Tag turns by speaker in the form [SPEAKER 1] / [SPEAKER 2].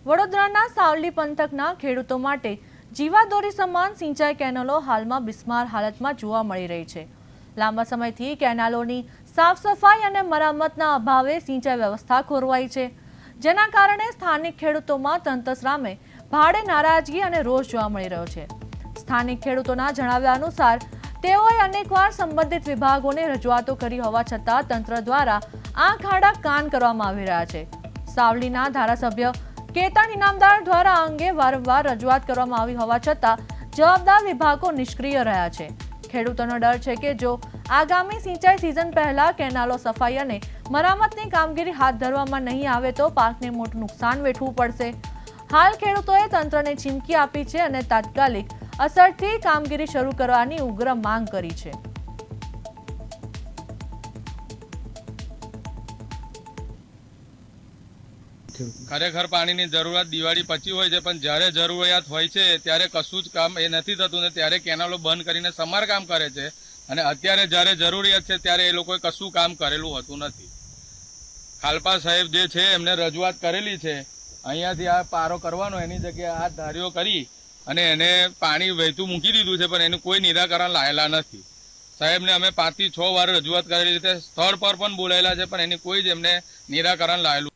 [SPEAKER 1] વડોદરાના સાવલી પંથકના ખેડૂતો માટે જીવાદોરી સમાન સિંચાઈ કેનાલો હાલમાં બિસ્માર હાલતમાં જોવા મળી રહી છે। લાંબા સમયથી કેનાલોની સાફ સફાઈ અને મરામતના અભાવે સિંચાઈ વ્યવસ્થા ખોરવાઈ છે, જેના કારણે સ્થાનિક ખેડૂતોમાં તંત્ર સામે ભારે નારાજગી અને રોષ જોવા મળી રહ્યો છે। સ્થાનિક ખેડૂતોના જણાવ્યા અનુસાર તેઓએ અનેકવાર સંબંધિત વિભાગોને રજૂઆતો કરી હોવા છતાં તંત્ર દ્વારા આંખ આડા કાન કરવામાં આવી રહ્યા છે। સાવલીના ધારાસભ્ય કેતન ઇનામદાર દ્વારા આ અંગે વારંવાર રજૂઆત કરવામાં આવી હોવા છતાં જવાબદાર વિભાગો નિષ્ક્રિય રહ્યા છે। ખેડૂતોનો ડર છે કે જો આગામી સિંચાઈ સિઝન પહેલા કેનાલો સફાઈ અને મરામતની કામગીરી હાથ ધરવામાં નહીં આવે તો પાકને મોટું નુકસાન વેઠવું પડશે। હાલ ખેડૂતોએ તંત્રને ચીમકી આપી છે અને તાત્કાલિક અસરથી કામગીરી શરૂ કરવાની ઉગ્ર માંગ કરી છે।
[SPEAKER 2] ખરેખર પાણીની જરૂરિયાત દિવાળી પછી હોય છે, પણ જ્યારે જરૂરિયાત હોય છે ત્યારે કશું જ કામ એ નથી થતું ને ત્યારે કેનાલો બંધ કરીને સમારકામ કરે છે। અને અત્યારે જ્યારે જરૂરિયાત છે ત્યારે એ લોકોએ કશું કામ કરેલું હોતું નથી। ખાલપા સાહેબ જે છે એમને રજૂઆત કરેલી છે, અહીંયાથી આ પારો કરવાનો એની જગ્યાએ આ ધારીઓ કરી અને એને પાણી વહેતું મૂકી દીધું છે, પણ એનું કોઈ નિરાકરણ લાયેલા નથી। સાહેબને અમે 5 થી 6 વાર રજૂઆત કરેલી છે, સ્થળ પર પણ બોલાયેલા છે, પણ એની કોઈ જ એમને નિરાકરણ લાયેલું